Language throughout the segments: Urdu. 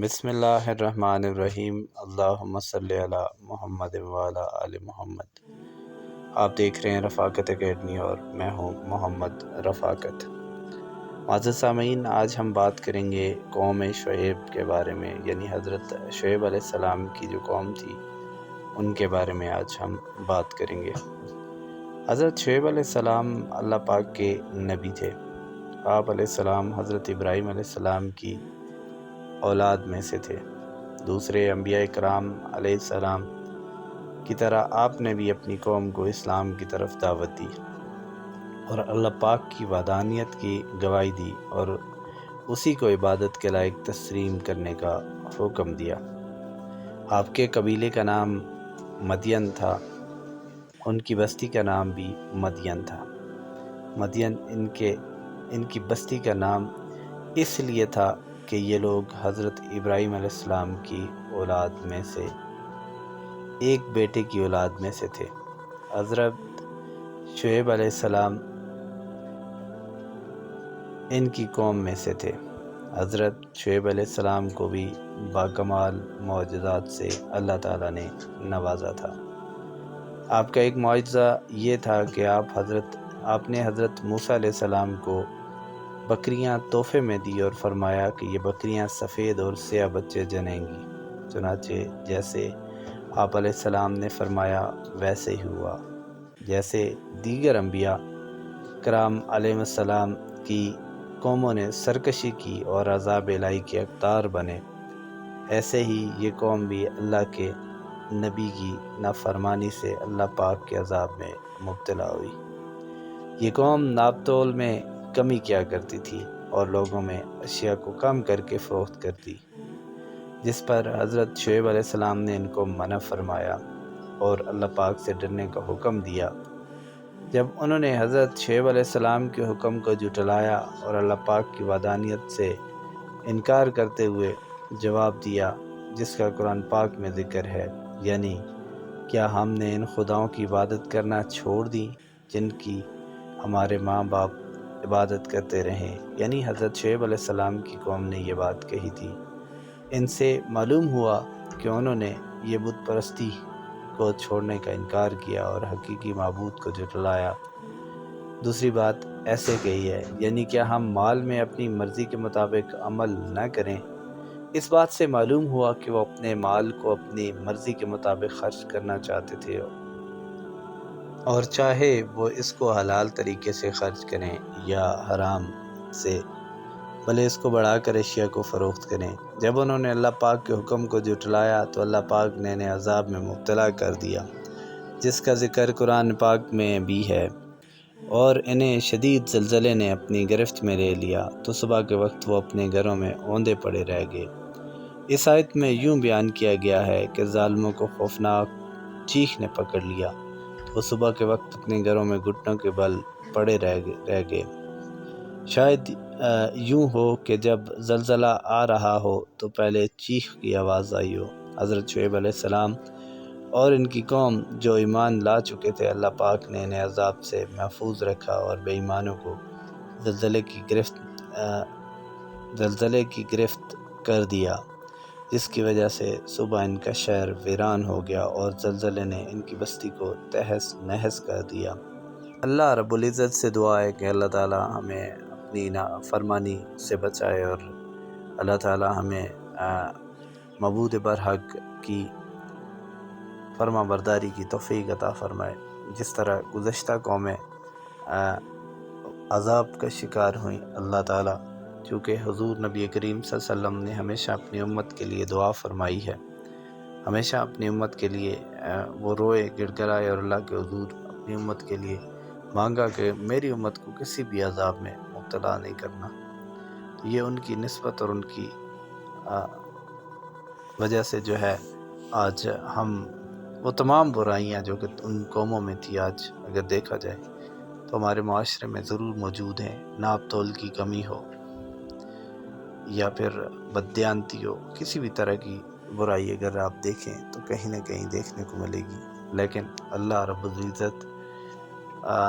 بسم اللہ الرحمن الرحیم۔ اللہم صلی علی محمد وعلی آل محمد۔ آپ دیکھ رہے ہیں رفاقت اکیڈمی اور میں ہوں محمد رفاقت۔ معزز سامعین، آج ہم بات کریں گے قوم شعیب کے بارے میں، یعنی حضرت شعیب علیہ السلام کی جو قوم تھی ان کے بارے میں آج ہم بات کریں گے۔ حضرت شعیب علیہ السلام اللہ پاک کے نبی تھے۔ آپ علیہ السلام حضرت ابراہیم علیہ السلام کی اولاد میں سے تھے۔ دوسرے انبیاء کرام علیہ السلام کی طرح آپ نے بھی اپنی قوم کو اسلام کی طرف دعوت دی اور اللہ پاک کی وحدانیت کی گواہی دی اور اسی کو عبادت کے لائق تسلیم کرنے کا حکم دیا۔ آپ کے قبیلے کا نام مدین تھا، ان کی بستی کا نام بھی مدین تھا۔ مدین ان کی بستی کا نام اس لیے تھا کہ یہ لوگ حضرت ابراہیم علیہ السلام کی اولاد میں سے ایک بیٹے کی اولاد میں سے تھے۔ حضرت شعیب علیہ السلام ان کی قوم میں سے تھے۔ حضرت شعیب علیہ السلام کو بھی باکمال معجزات سے اللہ تعالیٰ نے نوازا تھا۔ آپ کا ایک معجزہ یہ تھا کہ آپ نے حضرت موسیٰ علیہ السلام کو بکریاں تحفے میں دی اور فرمایا کہ یہ بکریاں سفید اور سیاہ بچے جنیں گی۔ چنانچہ جیسے آپ علیہ السلام نے فرمایا ویسے ہی ہوا۔ جیسے دیگر انبیاء کرام علیہ السلام کی قوموں نے سرکشی کی اور عذاب الہی کے حقدار بنے، ایسے ہی یہ قوم بھی اللہ کے نبی کی نافرمانی سے اللہ پاک کے عذاب میں مبتلا ہوئی۔ یہ قوم ناپ تول میں کمی کیا کرتی تھی اور لوگوں میں اشیاء کو کم کر کے فروخت کرتی، جس پر حضرت شعیب علیہ السلام نے ان کو منع فرمایا اور اللہ پاک سے ڈرنے کا حکم دیا۔ جب انہوں نے حضرت شعیب علیہ السلام کے حکم کو جھٹلایا اور اللہ پاک کی وحدانیت سے انکار کرتے ہوئے جواب دیا، جس کا قرآن پاک میں ذکر ہے، یعنی کیا ہم نے ان خداؤں کی عبادت کرنا چھوڑ دی جن کی ہمارے ماں باپ عبادت کرتے رہیں، یعنی حضرت شعیب علیہ السلام کی قوم نے یہ بات کہی تھی۔ ان سے معلوم ہوا کہ انہوں نے یہ بت پرستی کو چھوڑنے کا انکار کیا اور حقیقی معبود کو جھٹلایا۔ دوسری بات ایسے کہی ہے، یعنی کیا ہم مال میں اپنی مرضی کے مطابق عمل نہ کریں۔ اس بات سے معلوم ہوا کہ وہ اپنے مال کو اپنی مرضی کے مطابق خرچ کرنا چاہتے تھے، اور چاہے وہ اس کو حلال طریقے سے خرچ کریں یا حرام سے، بھلے اس کو بڑھا کر اشیاء کو فروخت کریں۔ جب انہوں نے اللہ پاک کے حکم کو جھٹلایا تو اللہ پاک نے انہیں عذاب میں مبتلا کر دیا، جس کا ذکر قرآن پاک میں بھی ہے، اور انہیں شدید زلزلے نے اپنی گرفت میں لے لیا تو صبح کے وقت وہ اپنے گھروں میں اوندے پڑے رہ گئے۔ اس آیت میں یوں بیان کیا گیا ہے کہ ظالموں کو خوفناک چیخ نے پکڑ لیا تو وہ صبح کے وقت اپنے گھروں میں گھٹنوں کے بل پڑے رہ گئے۔ شاید یوں ہو کہ جب زلزلہ آ رہا ہو تو پہلے چیخ کی آواز آئی ہو۔ حضرت شعیب علیہ السلام اور ان کی قوم جو ایمان لا چکے تھے، اللہ پاک نے انہیں عذاب سے محفوظ رکھا اور بے ایمانوں کو زلزلے کی گرفت کر دیا، جس کی وجہ سے صبح ان کا شہر ویران ہو گیا اور زلزلے نے ان کی بستی کو تہس نہس کر دیا۔ اللہ رب العزت سے دعا ہے کہ اللہ تعالیٰ ہمیں اپنی نافرمانی سے بچائے اور اللہ تعالیٰ ہمیں معبود برحق کی فرما برداری کی توفیق عطا فرمائے۔ جس طرح گزشتہ قومیں عذاب کا شکار ہوئیں، اللہ تعالیٰ چونکہ حضور نبی کریم صلی اللہ علیہ وسلم نے ہمیشہ اپنی امت کے لیے دعا فرمائی ہے، ہمیشہ اپنی امت کے لیے وہ روئے گڑ گڑائے اور اللہ کے حضور اپنی امت کے لیے مانگا کہ میری امت کو کسی بھی عذاب میں مبتلا نہیں کرنا۔ یہ ان کی نسبت اور ان کی وجہ سے جو ہے آج ہم وہ تمام برائیاں جو کہ ان قوموں میں تھی، آج اگر دیکھا جائے تو ہمارے معاشرے میں ضرور موجود ہیں۔ ناپ تول کی کمی ہو یا پھر بددیانتی ہو، کسی بھی طرح کی برائی اگر آپ دیکھیں تو کہیں نہ کہیں دیکھنے کو ملے گی، لیکن اللہ رب العزت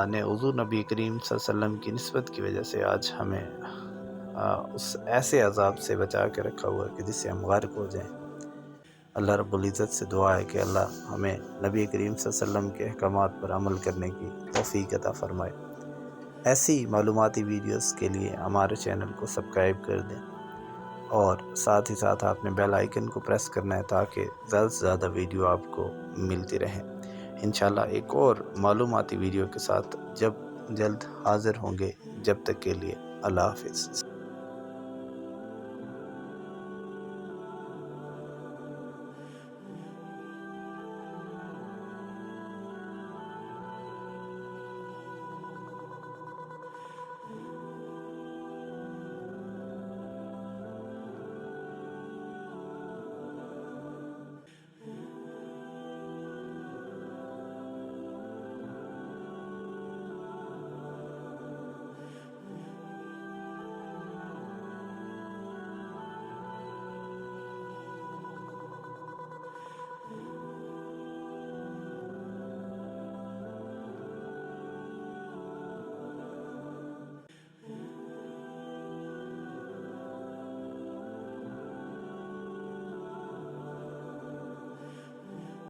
نے حضور نبی کریم صلی اللہ علیہ وسلم کی نسبت کی وجہ سے آج ہمیں اس ایسے عذاب سے بچا کے رکھا ہوا ہے کہ جس سے ہم غرق ہو جائیں۔ اللہ رب العزت سے دعا ہے کہ اللہ ہمیں نبی کریم صلی اللہ علیہ وسلم کے احکامات پر عمل کرنے کی توفیق عطا فرمائے۔ ایسی معلوماتی ویڈیوز کے لیے ہمارے چینل کو سبسکرائب کر دیں، اور ساتھ ہی ساتھ آپ نے بیل آئیکن کو پریس کرنا ہے تاکہ زیادہ سے زیادہ ویڈیو آپ کو ملتی رہیں۔ انشاءاللہ ایک اور معلوماتی ویڈیو کے ساتھ جلد حاضر ہوں گے۔ جب تک کے لیے اللہ حافظ۔